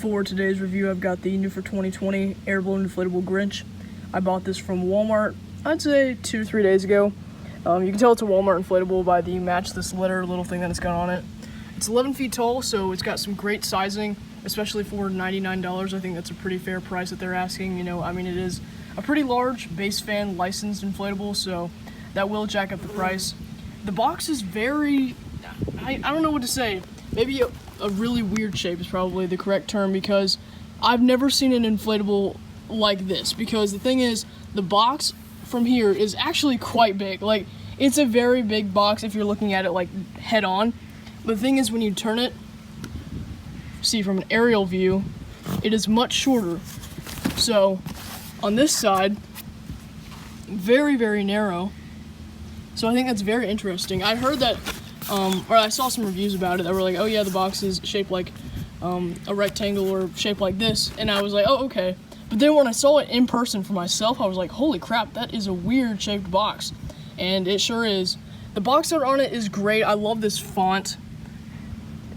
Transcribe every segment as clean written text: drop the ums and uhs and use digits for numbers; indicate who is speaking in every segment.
Speaker 1: For today's review, I've got the new for 2020 Airblown Inflatable Grinch. I bought this from Walmart, I'd say 2 to 3 days ago. You can tell it's a Walmart inflatable by the match this litter little thing that it's got on it. It's 11 feet tall, so it's got some great sizing, especially for $99. I think that's a pretty fair price that they're asking. You know, I mean, it is a pretty large base fan licensed inflatable, so that will jack up the price. The box is very, I don't know what to say. Maybe a really weird shape is probably the correct term, because I've never seen an inflatable like this. Because the thing is, the box from here is actually quite big. Like, it's a very big box if you're looking at it like head on. But the thing is, when you turn it, see from an aerial view, it is much shorter. So on this side, very, very narrow. So I think that's very interesting. I heard that, or I saw some reviews about it that were like, oh yeah, the box is shaped like a rectangle or shaped like this. And I was like, oh, okay. But then when I saw it in person for myself, I was like, holy crap, that is a weird shaped box. And it sure is. The box art on it is great. I love this font.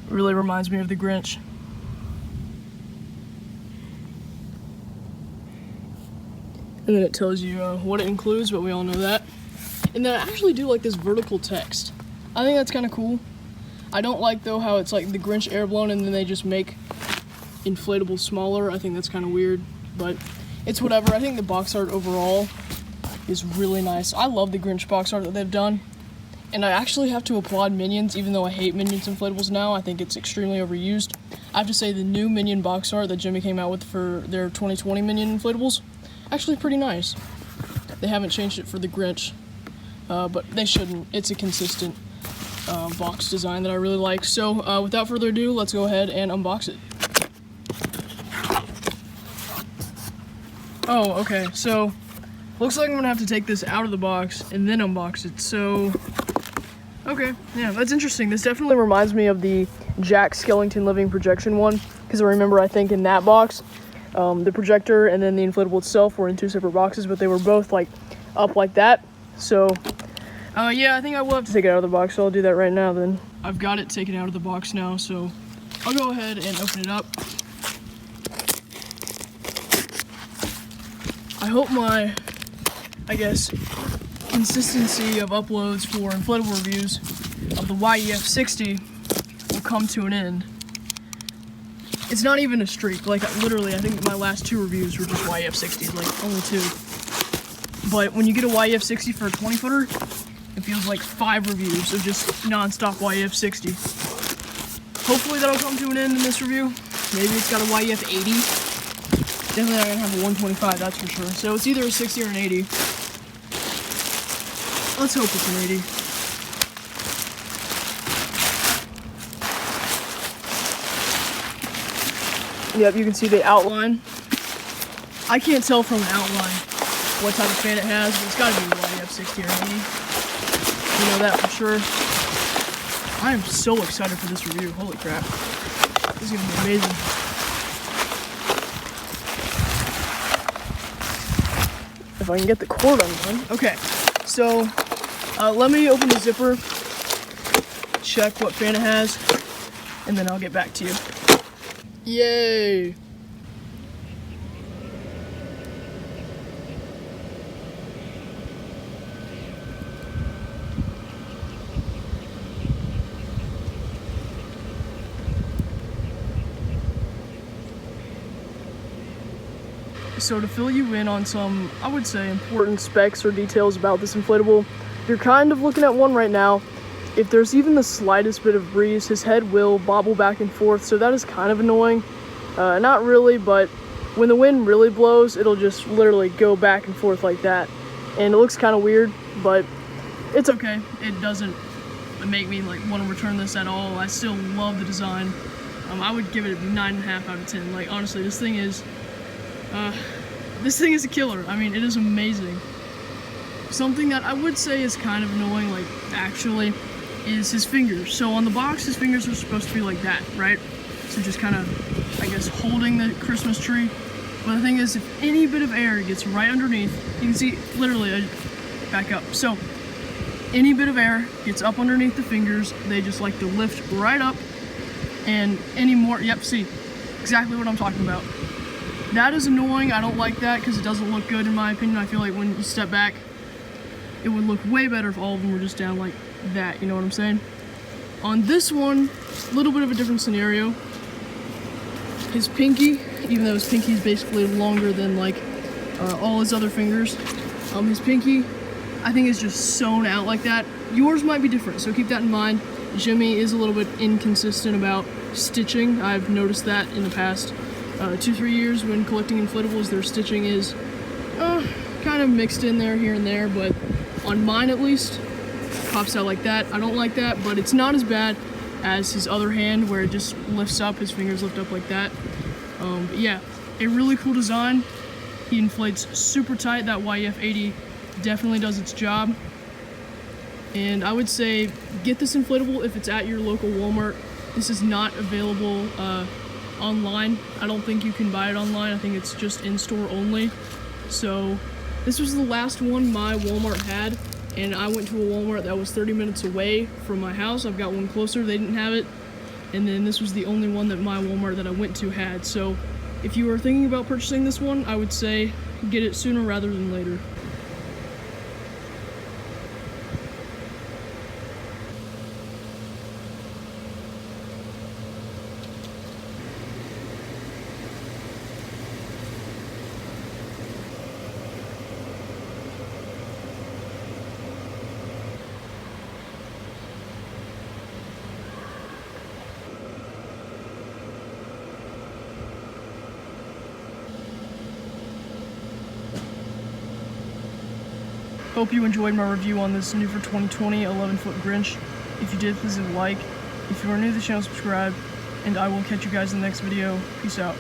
Speaker 1: It really reminds me of the Grinch. And then it tells you what it includes, but we all know that. And then I actually do like this vertical text. I think that's kind of cool. I don't like, though, how it's like the Grinch Airblown and then they just make inflatable smaller. I think that's kind of weird, but it's whatever. I think the box art overall is really nice. I love the Grinch box art that they've done. And I actually have to applaud Minions, even though I hate Minions inflatables now. I think it's extremely overused. I have to say the new Minion box art that Gemmy came out with for their 2020 Minion inflatables, actually pretty nice. They haven't changed it for the Grinch, but they shouldn't. It's a consistent box design that I really like. So without further ado, let's go ahead and unbox it. Oh, okay, so looks like I'm gonna have to take this out of the box and then unbox it. So, okay, yeah, that's interesting. This definitely reminds me of the Jack Skellington Living Projection one, because I remember, I think in that box, the projector and then the inflatable itself were in 2 separate boxes, but they were both like up like that. So yeah, I think I will have to take it out of the box, so I'll do that right now then. I've got it taken out of the box now, so I'll go ahead and open it up. I hope my, I guess, consistency of uploads for inflatable reviews of the YEF60 will come to an end. It's not even a streak. Like, literally, I think my last 2 reviews were just YEF60s, like only 2. But when you get a YEF60 for a 20-footer, it feels like 5 reviews of just non-stop YEF60. Hopefully that'll come to an end in this review. Maybe it's got a YEF80. Definitely not gonna have a 125, that's for sure. So it's either a 60 or an 80. Let's hope it's an 80. Yep, you can see the outline. I can't tell from the outline what type of fan it has, but it's gotta be a YEF60 or an 80. You know that for sure. I am so excited for this review. Holy crap. This is gonna be amazing. If I can get the cord undone. Okay, so let me open the zipper, check what fan it has, and then I'll get back to you. Yay! So to fill you in on some, I would say, important specs or details about this inflatable, you're kind of looking at one right now. If there's even the slightest bit of breeze, his head will bobble back and forth, so that is kind of annoying. Not really, but when the wind really blows, it'll just literally go back and forth like that. And it looks kind of weird, but it's okay. It doesn't make me like want to return this at all. I still love the design. I would give it a 9.5 out of 10. Like, honestly, this thing is a killer. I mean, it is amazing. Something that I would say is kind of annoying, like, actually, is his fingers. So on the box, his fingers are supposed to be like that, right? So just kind of, I guess, holding the Christmas tree. But the thing is, if any bit of air gets right underneath, you can see, literally, back up. So any bit of air gets up underneath the fingers, they just like to lift right up. And any more, yep, see, Exactly what I'm talking about. That is annoying. I don't like that because it doesn't look good in my opinion. I feel like when you step back, it would look way better if all of them were just down like that, you know what I'm saying? On this one, a little bit of a different scenario. His pinky, even though his pinky is basically longer than like all his other fingers, his pinky, I think is just sewn out like that. Yours might be different, so keep that in mind. Gemmy is a little bit inconsistent about stitching. I've noticed that in the past 2-3 years when collecting inflatables, their stitching is kind of mixed in there here and there, but on mine at least, pops out like that. I don't like that, but it's not as bad as his other hand where it just lifts up, his fingers lift up like that. But yeah, a really cool design. He inflates super tight. That YF80 definitely does its job. And I would say get this inflatable if it's at your local Walmart. This is not available online. I don't think you can buy it online. I think it's just in-store only. So this was the last one my Walmart had, and I went to a Walmart that was 30 minutes away from my house. I've got one closer, they didn't have it. And then this was the only one that my Walmart that I went to had. So if you are thinking about purchasing this one, I would say get it sooner rather than later. Hope you enjoyed my review on this new for 2020 11-foot Grinch. If you did, please leave a like. If you are new to the channel, subscribe. And I will catch you guys in the next video. Peace out.